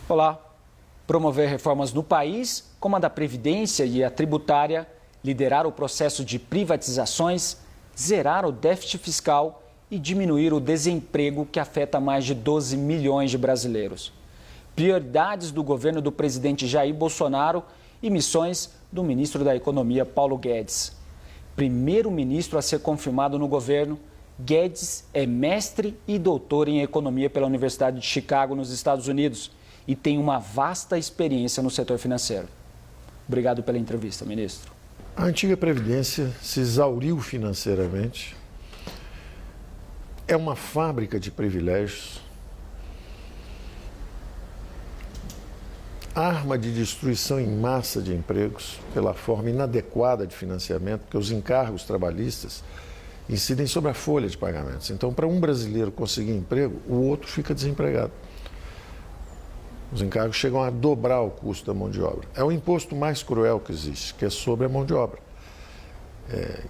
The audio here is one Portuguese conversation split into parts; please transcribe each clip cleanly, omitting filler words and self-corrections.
Olá. Promover reformas no país, como a da Previdência e a tributária, liderar o processo de privatizações, zerar o déficit fiscal e diminuir o desemprego que afeta mais de 12 milhões de brasileiros. Prioridades do governo do presidente Jair Bolsonaro e missões do ministro da Economia, Paulo Guedes. Primeiro-ministro a ser confirmado no governo, Guedes é mestre e doutor em economia pela Universidade de Chicago, nos Estados Unidos, e tem uma vasta experiência no setor financeiro. Obrigado pela entrevista, ministro. A antiga Previdência se exauriu financeiramente. É uma fábrica de privilégios. Arma de destruição em massa de empregos pela forma inadequada de financiamento, porque os encargos trabalhistas incidem sobre a folha de pagamentos. Então, para um brasileiro conseguir emprego, o outro fica desempregado. Os encargos chegam a dobrar o custo da mão de obra. É o imposto mais cruel que existe, que é sobre a mão de obra.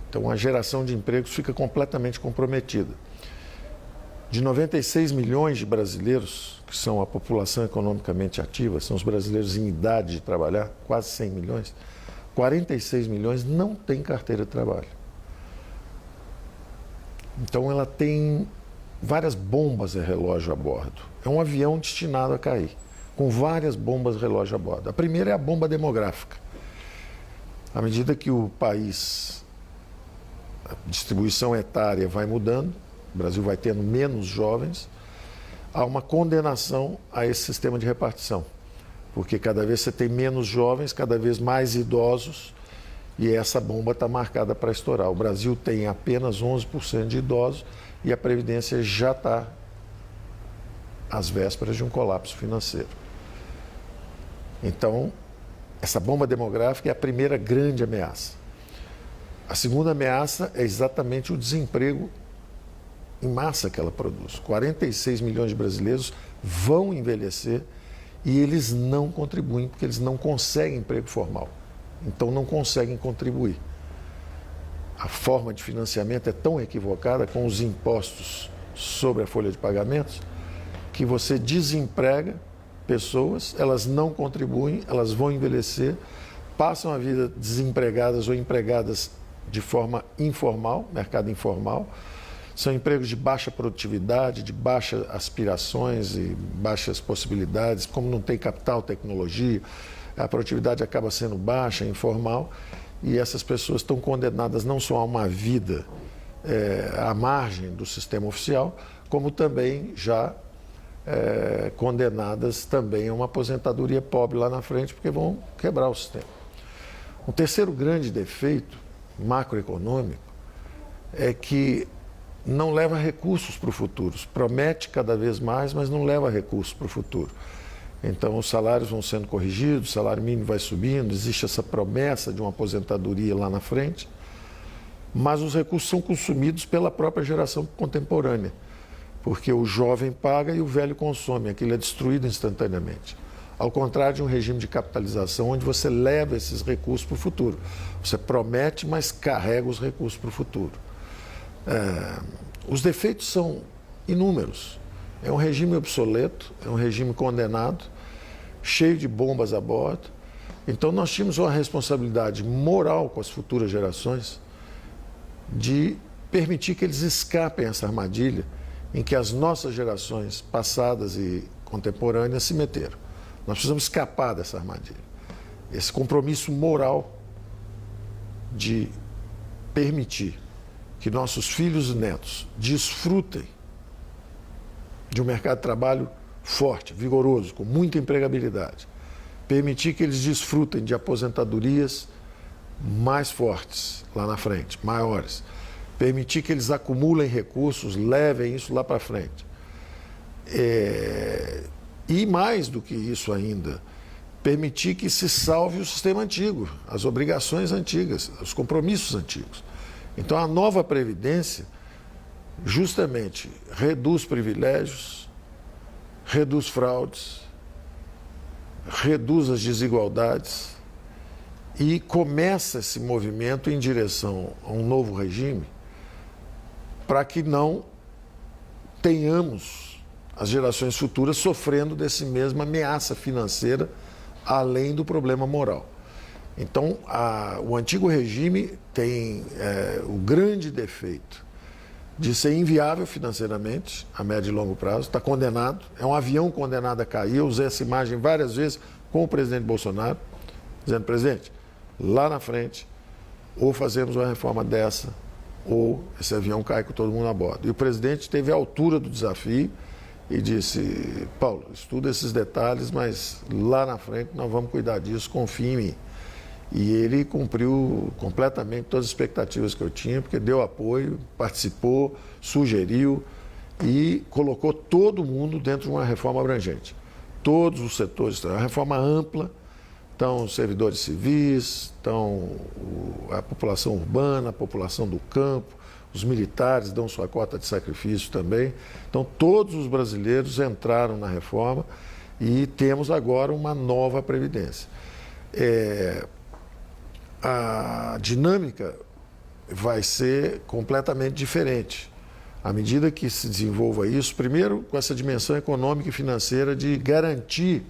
Então, a geração de empregos fica completamente comprometida. De 96 milhões de brasileiros, que são a população economicamente ativa, são os brasileiros em idade de trabalhar, quase 100 milhões, 46 milhões não têm carteira de trabalho. Então, ela tem várias bombas de relógio a bordo. É um avião destinado a cair, com várias bombas de relógio a bordo. A primeira é a bomba demográfica. À medida que o país, a distribuição etária vai mudando, o Brasil vai tendo menos jovens, há uma condenação a esse sistema de repartição. Porque cada vez você tem menos jovens, cada vez mais idosos, e essa bomba está marcada para estourar. O Brasil tem apenas 11% de idosos e a Previdência já está às vésperas de um colapso financeiro. Então, essa bomba demográfica é a primeira grande ameaça. A segunda ameaça é exatamente o desemprego em massa que ela produz. 46 milhões de brasileiros vão envelhecer e eles não contribuem, porque eles não conseguem emprego formal. Então, não conseguem contribuir. A forma de financiamento é tão equivocada com os impostos sobre a folha de pagamentos que você desemprega pessoas, elas não contribuem, elas vão envelhecer, passam a vida desempregadas ou empregadas de forma informal, mercado informal. São empregos de baixa produtividade, de baixas aspirações e baixas possibilidades. Como não tem capital, tecnologia, a produtividade acaba sendo baixa, informal, e essas pessoas estão condenadas não só a uma vida à margem do sistema oficial, como também já condenadas também a uma aposentadoria pobre lá na frente, porque vão quebrar o sistema. Um terceiro grande defeito macroeconômico é que não leva recursos para o futuro. Promete cada vez mais, mas não leva recursos para o futuro. Então, os salários vão sendo corrigidos, o salário mínimo vai subindo, existe essa promessa de uma aposentadoria lá na frente, mas os recursos são consumidos pela própria geração contemporânea, porque o jovem paga e o velho consome, aquilo é destruído instantaneamente. Ao contrário de um regime de capitalização, onde você leva esses recursos para o futuro. Você promete, mas carrega os recursos para o futuro. Os defeitos são inúmeros. É um regime obsoleto, é um regime condenado, cheio de bombas a bordo. Então, nós tínhamos uma responsabilidade moral com as futuras gerações de permitir que eles escapem essa armadilha em que as nossas gerações passadas e contemporâneas se meteram. Nós precisamos escapar dessa armadilha. Esse compromisso moral de permitir que nossos filhos e netos desfrutem de um mercado de trabalho forte, vigoroso, com muita empregabilidade. Permitir que eles desfrutem de aposentadorias mais fortes lá na frente, maiores. Permitir que eles acumulem recursos, levem isso lá para frente. E mais do que isso ainda, permitir que se salve o sistema antigo, as obrigações antigas, os compromissos antigos. Então, a nova Previdência justamente reduz privilégios, reduz fraudes, reduz as desigualdades e começa esse movimento em direção a um novo regime para que não tenhamos as gerações futuras sofrendo dessa mesma ameaça financeira, além do problema moral. Então, o antigo regime tem o grande defeito de ser inviável financeiramente, a médio e longo prazo, está condenado, é um avião condenado a cair. Eu usei essa imagem várias vezes com o presidente Bolsonaro, dizendo: presidente, lá na frente, ou fazemos uma reforma dessa, ou esse avião cai com todo mundo a bordo. E o presidente teve a altura do desafio e disse: Paulo, estuda esses detalhes, mas lá na frente nós vamos cuidar disso, confie em mim. E ele cumpriu completamente todas as expectativas que eu tinha, porque deu apoio, participou, sugeriu e colocou todo mundo dentro de uma reforma abrangente. Todos os setores, uma reforma ampla. Então, os servidores civis, então, a população urbana, a população do campo, os militares dão sua cota de sacrifício também. Então, todos os brasileiros entraram na reforma e temos agora uma nova Previdência. A dinâmica vai ser completamente diferente. À medida que se desenvolva isso, primeiro com essa dimensão econômica e financeira de garantir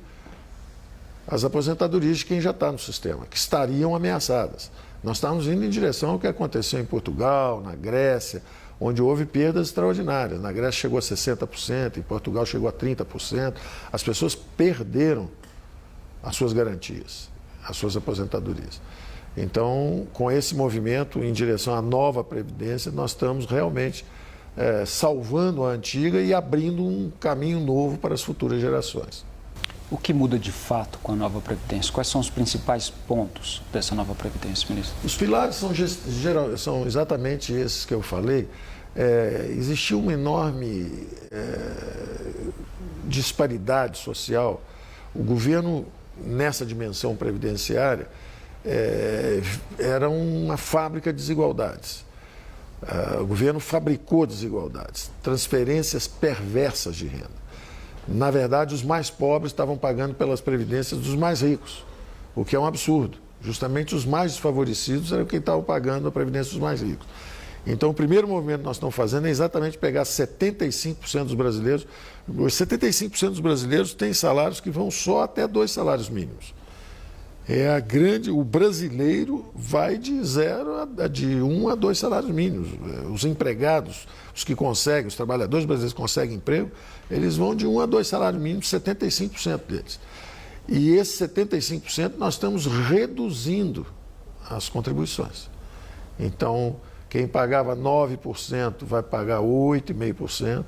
as aposentadorias de quem já está no sistema, que estariam ameaçadas. Nós estamos indo em direção ao que aconteceu em Portugal, na Grécia, onde houve perdas extraordinárias. Na Grécia chegou a 60%, em Portugal chegou a 30%. As pessoas perderam as suas garantias, as suas aposentadorias. Então, com esse movimento em direção à nova Previdência, nós estamos realmente salvando a antiga e abrindo um caminho novo para as futuras gerações. O que muda de fato com a nova Previdência? Quais são os principais pontos dessa nova Previdência, ministro? Os pilares são exatamente esses que eu falei. Existiu uma enorme disparidade social. O governo, nessa dimensão previdenciária, era uma fábrica de desigualdades. O governo fabricou desigualdades, transferências perversas de renda. Na verdade, os mais pobres estavam pagando pelas previdências dos mais ricos, o que é um absurdo. Justamente os mais desfavorecidos eram quem estavam pagando a previdência dos mais ricos. Então, o primeiro movimento que nós estamos fazendo é exatamente pegar 75% dos brasileiros. Os 75% dos brasileiros têm salários que vão só até 2 salários mínimos. O brasileiro vai de 1 a 2 salários mínimos. Os empregados, os que conseguem, os trabalhadores brasileiros que conseguem emprego, eles vão de 1 a 2 salários mínimos, 75% deles. E esses 75% nós estamos reduzindo as contribuições. Então, quem pagava 9% vai pagar 8,5%,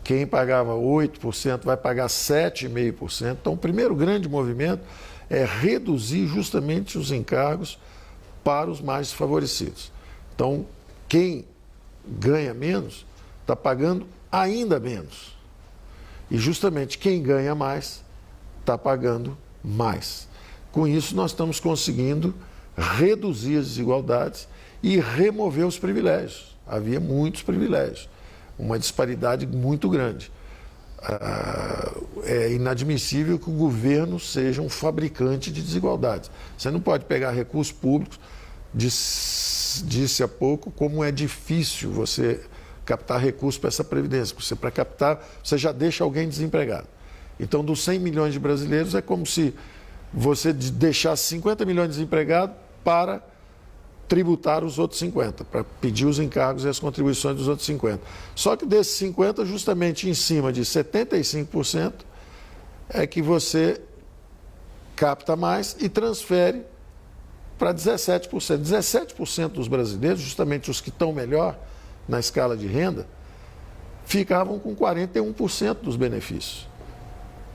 quem pagava 8% vai pagar 7,5%. Então, o primeiro grande movimento é reduzir justamente os encargos para os mais desfavorecidos. Então, quem ganha menos está pagando ainda menos. E justamente quem ganha mais está pagando mais. Com isso, nós estamos conseguindo reduzir as desigualdades e remover os privilégios. Havia muitos privilégios, uma disparidade muito grande. É inadmissível que o governo seja um fabricante de desigualdades. Você não pode pegar recursos públicos, disse há pouco, como é difícil você captar recursos para essa previdência. Para captar, você já deixa alguém desempregado. Então, dos 100 milhões de brasileiros, é como se você deixasse 50 milhões de desempregados para tributar os outros 50, para pedir os encargos e as contribuições dos outros 50. Só que desses 50, justamente em cima de 75%, é que você capta mais e transfere para 17%. 17% dos brasileiros, justamente os que estão melhor na escala de renda, ficavam com 41% dos benefícios.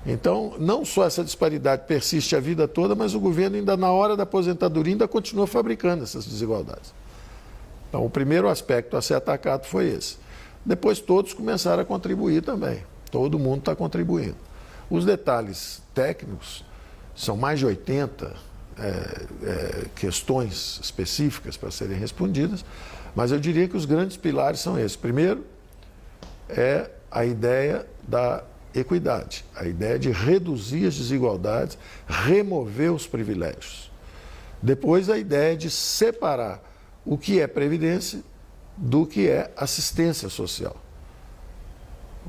Então, não só essa disparidade persiste a vida toda, mas o governo ainda na hora da aposentadoria ainda continua fabricando essas desigualdades. Então, o primeiro aspecto a ser atacado foi esse. Depois todos começaram a contribuir também. Todo mundo está contribuindo. Os detalhes técnicos são mais de 80 questões específicas para serem respondidas, mas eu diria que os grandes pilares são esses. Primeiro, é a ideia da equidade, a ideia de reduzir as desigualdades, remover os privilégios. Depois, a ideia de separar o que é previdência do que é assistência social.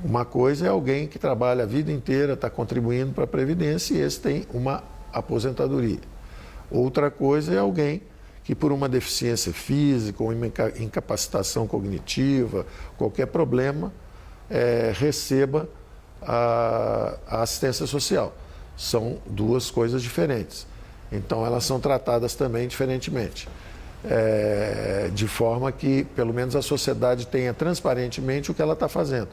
Uma coisa é alguém que trabalha a vida inteira, está contribuindo para a Previdência e esse tem uma aposentadoria. Outra coisa é alguém que por uma deficiência física ou uma incapacitação cognitiva, qualquer problema, receba a assistência social. São duas coisas diferentes. Então, elas são tratadas também diferentemente. De forma que, pelo menos, a sociedade tenha transparentemente o que ela está fazendo.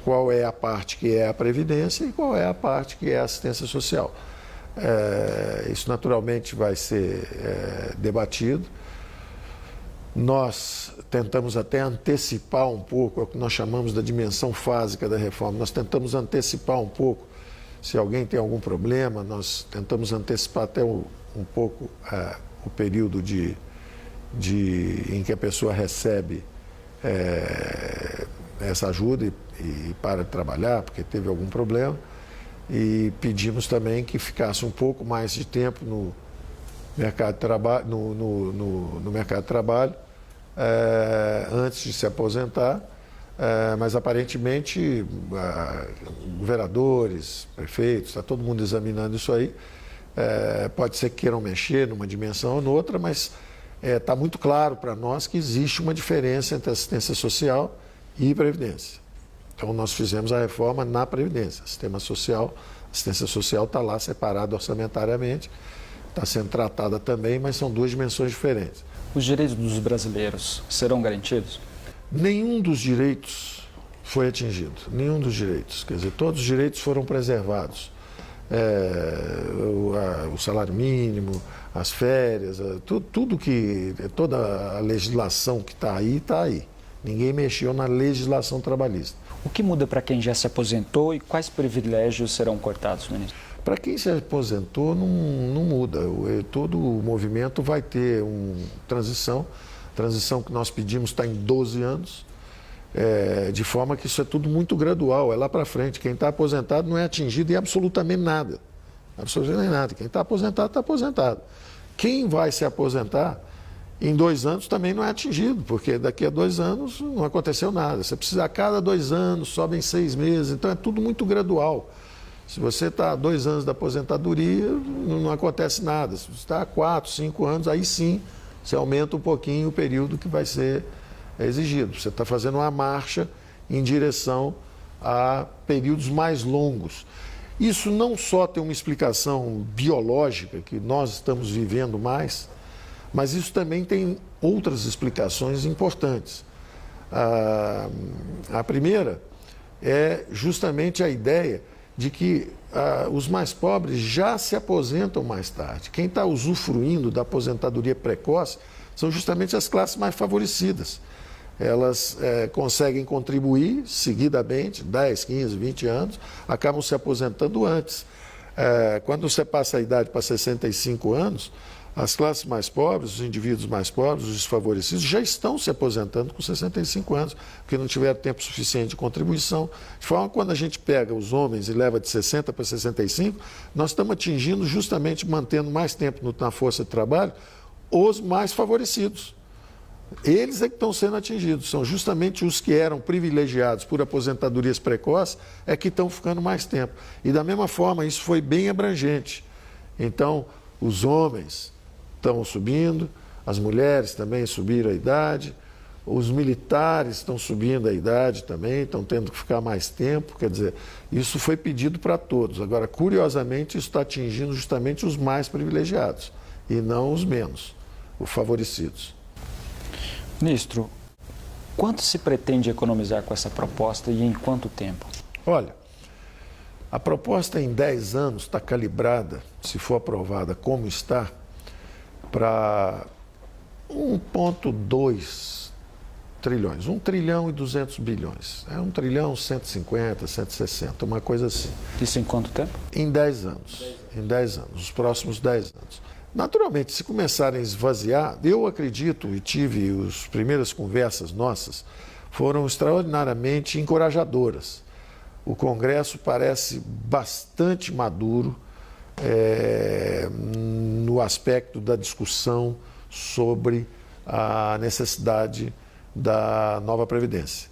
Qual é a parte que é a Previdência e qual é a parte que é a assistência social. Isso naturalmente vai ser debatido. Nós tentamos até antecipar um pouco, é o que nós chamamos da dimensão fásica da reforma. Nós tentamos antecipar um pouco, se alguém tem algum problema, nós tentamos antecipar até um pouco o período em que a pessoa recebe essa ajuda e para de trabalhar porque teve algum problema. E pedimos também que ficasse um pouco mais de tempo no mercado de trabalho, no mercado de trabalho antes de se aposentar, mas aparentemente governadores, prefeitos, está todo mundo examinando isso aí. Pode ser que queiram mexer numa dimensão ou noutra, mas está muito claro para nós que existe uma diferença entre assistência social e previdência. Então, nós fizemos a reforma na Previdência. Sistema social, assistência social está lá separada orçamentariamente, está sendo tratada também, mas são duas dimensões diferentes. Os direitos dos brasileiros serão garantidos? Nenhum dos direitos foi atingido, nenhum dos direitos. Quer dizer, todos os direitos foram preservados. O salário mínimo, as férias, toda a legislação que está aí, está aí. Ninguém mexeu na legislação trabalhista. O que muda para quem já se aposentou e quais privilégios serão cortados, ministro? Para quem se aposentou, não muda. Todo o movimento vai ter uma transição. A transição que nós pedimos está em 12 anos, de forma que isso é tudo muito gradual, é lá para frente. Quem está aposentado não é atingido em absolutamente nada. Absolutamente nada. Quem está aposentado, está aposentado. Quem vai se aposentar em 2 anos também não é atingido, porque daqui a 2 anos não aconteceu nada. Você precisa, a cada 2 anos, sobe em 6 meses, então é tudo muito gradual. Se você está há 2 anos da aposentadoria, não acontece nada. Se você está há 4, 5 anos, aí sim você aumenta um pouquinho o período que vai ser exigido. Você está fazendo uma marcha em direção a períodos mais longos. Isso não só tem uma explicação biológica, que nós estamos vivendo mais, mas isso também tem outras explicações importantes. A primeira é justamente a ideia de que os mais pobres já se aposentam mais tarde. Quem está usufruindo da aposentadoria precoce são justamente as classes mais favorecidas. Elas conseguem contribuir seguidamente, 10, 15, 20 anos, acabam se aposentando antes. Quando você passa a idade para 65 anos, as classes mais pobres, os indivíduos mais pobres, os desfavorecidos, já estão se aposentando com 65 anos, porque não tiveram tempo suficiente de contribuição. De forma que quando a gente pega os homens e leva de 60 para 65, nós estamos atingindo, justamente mantendo mais tempo na força de trabalho, os mais favorecidos. Eles é que estão sendo atingidos, são justamente os que eram privilegiados por aposentadorias precoces, é que estão ficando mais tempo. E da mesma forma, isso foi bem abrangente. Então, os homens estão subindo, as mulheres também subiram a idade, os militares estão subindo a idade também, estão tendo que ficar mais tempo, quer dizer, isso foi pedido para todos. Agora, curiosamente, isso está atingindo justamente os mais privilegiados e não os menos, os favorecidos. Ministro, quanto se pretende economizar com essa proposta e em quanto tempo? Olha, a proposta em 10 anos está calibrada, se for aprovada como está, para 1,2 trilhões, 1 trilhão e 200 bilhões. 1 trilhão 150, 160, uma coisa assim. Isso em quanto tempo? Em 10 anos. Em 10 anos, os próximos 10 anos. Naturalmente, se começarem a esvaziar, eu acredito e tive as primeiras conversas nossas, foram extraordinariamente encorajadoras. O Congresso parece bastante maduro no aspecto da discussão sobre a necessidade da nova Previdência.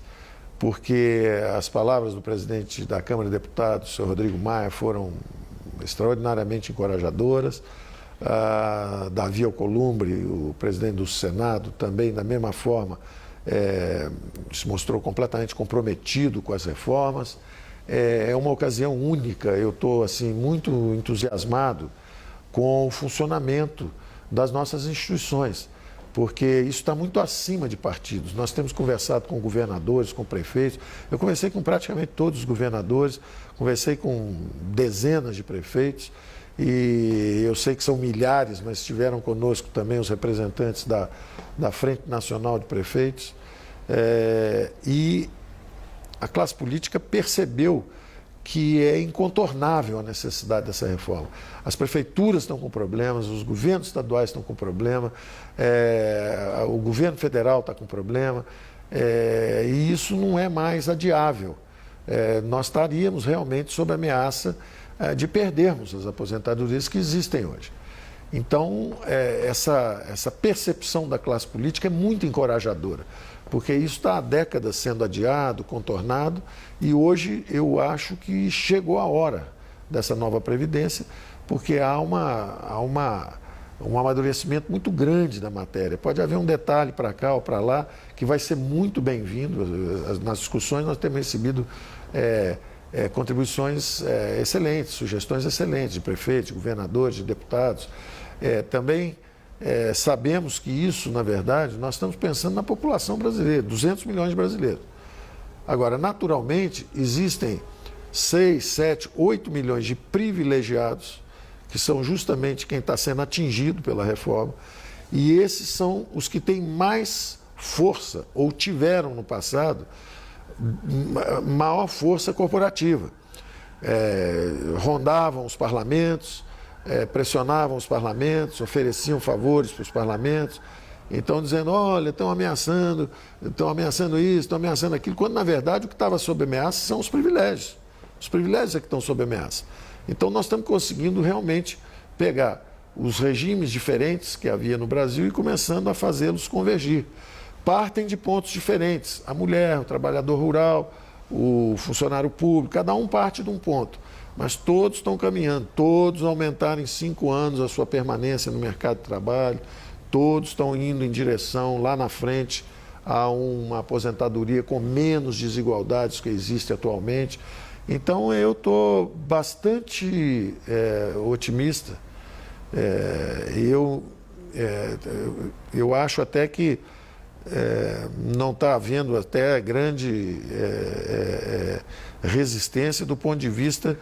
porque as palavras do presidente da Câmara de Deputados, o senhor Rodrigo Maia, foram extraordinariamente encorajadoras. Davi Alcolumbre, o presidente do Senado, também, da mesma forma, se mostrou completamente comprometido com as reformas. É uma ocasião única, eu estou assim, muito entusiasmado com o funcionamento das nossas instituições, porque isso está muito acima de partidos. Nós temos conversado com governadores, com prefeitos. Eu conversei com praticamente todos os governadores, conversei com dezenas de prefeitos, e eu sei que são milhares, mas estiveram conosco também os representantes da Frente Nacional de Prefeitos. E a classe política percebeu que é incontornável a necessidade dessa reforma. As prefeituras estão com problemas, os governos estaduais estão com problema, o governo federal está com problema, e isso não é mais adiável. Nós estaríamos realmente sob ameaça de perdermos as aposentadorias que existem hoje. Então, essa percepção da classe política é muito encorajadora, porque isso está há décadas sendo adiado, contornado, e hoje eu acho que chegou a hora dessa nova Previdência, porque há um amadurecimento muito grande da matéria. Pode haver um detalhe para cá ou para lá que vai ser muito bem-vindo. Nas discussões nós temos recebido contribuições excelentes, sugestões excelentes de prefeitos, de governadores, de deputados. Também sabemos que isso, na verdade, nós estamos pensando na população brasileira, 200 milhões de brasileiros. Agora, naturalmente, existem 6, 7, 8 milhões de privilegiados, que são justamente quem está sendo atingido pela reforma, e esses são os que têm mais força, ou tiveram no passado, maior força corporativa. Rondavam os parlamentos, pressionavam os parlamentos, ofereciam favores para os parlamentos, então dizendo, olha, estão ameaçando isso, estão ameaçando aquilo, quando na verdade o que estava sob ameaça são os privilégios. Os privilégios é que estão sob ameaça. Então nós estamos conseguindo realmente pegar os regimes diferentes que havia no Brasil e começando a fazê-los convergir. Partem de pontos diferentes. A mulher, o trabalhador rural, o funcionário público, cada um parte de um ponto. Mas todos estão caminhando, todos aumentaram em 5 anos a sua permanência no mercado de trabalho, todos estão indo em direção, lá na frente, a uma aposentadoria com menos desigualdades que existe atualmente. Então, eu estou bastante otimista. Eu acho até que não está havendo até grande resistência do ponto de vista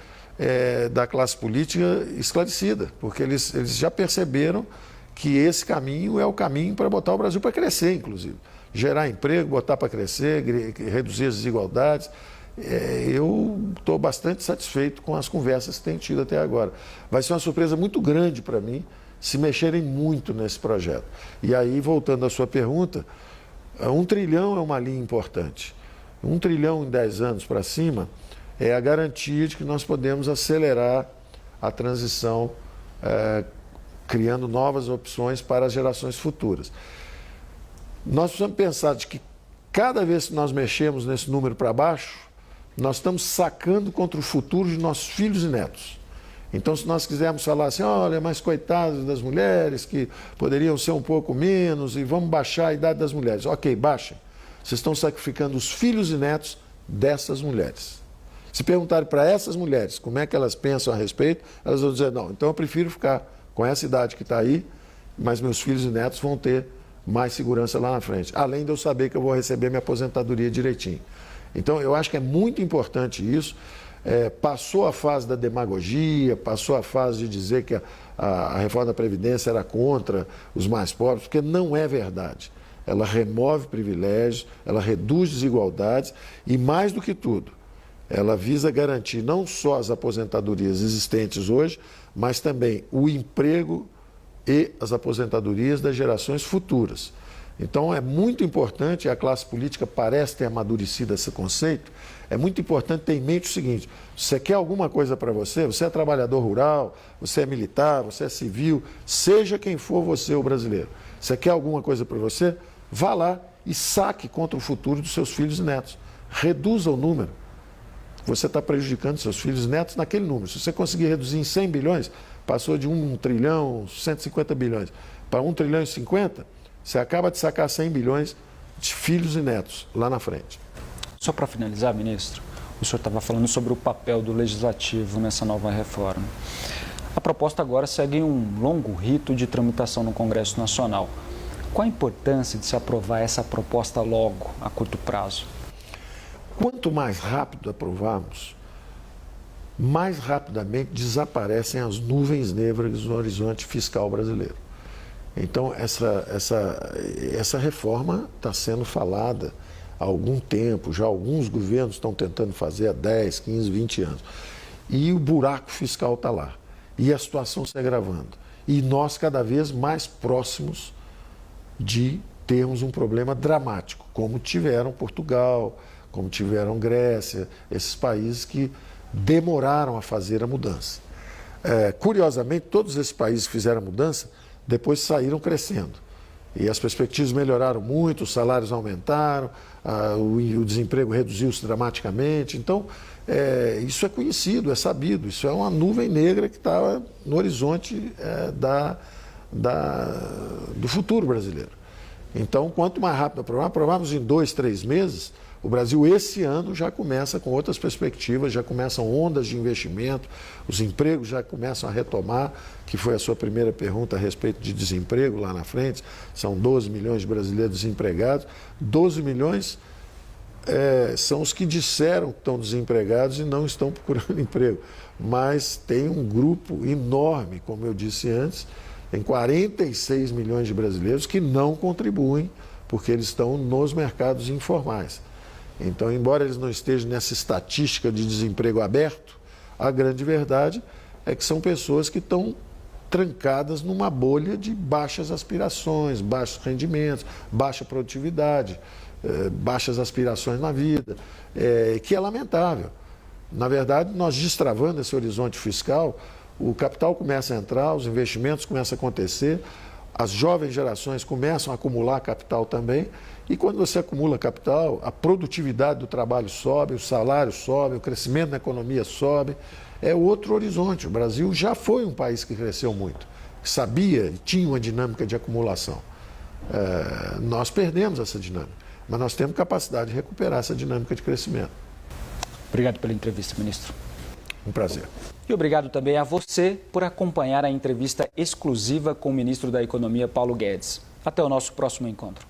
da classe política esclarecida, porque eles já perceberam que esse caminho é o caminho para botar o Brasil para crescer, inclusive. Gerar emprego, botar para crescer, reduzir as desigualdades. Eu estou bastante satisfeito com as conversas que tenho tido até agora. Vai ser uma surpresa muito grande para mim se mexerem muito nesse projeto. E aí, voltando à sua pergunta, 1 trilhão é uma linha importante. 1 trilhão em 10 anos para cima é a garantia de que nós podemos acelerar a transição, criando novas opções para as gerações futuras. Nós precisamos pensar de que cada vez que nós mexemos nesse número para baixo, nós estamos sacando contra o futuro de nossos filhos e netos. Então, se nós quisermos falar assim, olha, mas coitadas das mulheres que poderiam ser um pouco menos e vamos baixar a idade das mulheres. Ok, baixem. Vocês estão sacrificando os filhos e netos dessas mulheres. Se perguntarem para essas mulheres como é que elas pensam a respeito, elas vão dizer, não, então eu prefiro ficar com essa idade que está aí, mas meus filhos e netos vão ter mais segurança lá na frente. Além de eu saber que eu vou receber minha aposentadoria direitinho. Então, eu acho que é muito importante isso. Passou a fase da demagogia, passou a fase de dizer que a reforma da Previdência era contra os mais pobres, porque não é verdade. Ela remove privilégios, ela reduz desigualdades e, mais do que tudo, ela visa garantir não só as aposentadorias existentes hoje, mas também o emprego e as aposentadorias das gerações futuras. Então, é muito importante, a classe política parece ter amadurecido esse conceito, é muito importante ter em mente o seguinte, você quer alguma coisa para você é trabalhador rural, você é militar, você é civil, seja quem for você, o brasileiro, você quer alguma coisa para você, vá lá e saque contra o futuro dos seus filhos e netos. reduza o número. Você está prejudicando seus filhos e netos naquele número. Se você conseguir reduzir em 100 bilhões, passou de 1 trilhão, 150 bilhões, para 1 trilhão e 50, você acaba de sacar 100 bilhões de filhos e netos lá na frente. Só para finalizar, ministro, o senhor estava falando sobre o papel do Legislativo nessa nova reforma. A proposta agora segue um longo rito de tramitação no Congresso Nacional. Qual a importância de se aprovar essa proposta logo, a curto prazo? Quanto mais rápido aprovarmos, mais rapidamente desaparecem as nuvens negras no horizonte fiscal brasileiro. Então, essa reforma está sendo falada há algum tempo, já alguns governos estão tentando fazer há 10, 15, 20 anos. E o buraco fiscal está lá. E a situação se agravando. E nós cada vez mais próximos de termos um problema dramático, como tiveram Portugal, como tiveram Grécia, esses países que demoraram a fazer a mudança. Curiosamente, todos esses países que fizeram a mudança, depois saíram crescendo. E as perspectivas melhoraram muito, os salários aumentaram, o desemprego reduziu-se dramaticamente. Então, isso é conhecido, é sabido, isso é uma nuvem negra que está no horizonte do futuro brasileiro. Então, quanto mais rápido aprovarmos em 2, 3 meses, o Brasil esse ano já começa com outras perspectivas, já começam ondas de investimento, os empregos já começam a retomar, que foi a sua primeira pergunta a respeito de desemprego lá na frente, são 12 milhões de brasileiros desempregados, 12 milhões são os que disseram que estão desempregados e não estão procurando emprego, mas tem um grupo enorme, como eu disse antes, tem 46 milhões de brasileiros que não contribuem porque eles estão nos mercados informais. Então, embora eles não estejam nessa estatística de desemprego aberto, a grande verdade é que são pessoas que estão trancadas numa bolha de baixas aspirações, baixos rendimentos, baixa produtividade, baixas aspirações na vida, que é lamentável. Na verdade, nós destravando esse horizonte fiscal, o capital começa a entrar, os investimentos começam a acontecer, as jovens gerações começam a acumular capital também, e quando você acumula capital, a produtividade do trabalho sobe, o salário sobe, o crescimento da economia sobe, é outro horizonte. O Brasil já foi um país que cresceu muito, que sabia e tinha uma dinâmica de acumulação. Nós perdemos essa dinâmica, mas nós temos capacidade de recuperar essa dinâmica de crescimento. Obrigado pela entrevista, ministro. Um prazer. E obrigado também a você por acompanhar a entrevista exclusiva com o ministro da Economia, Paulo Guedes. Até o nosso próximo encontro.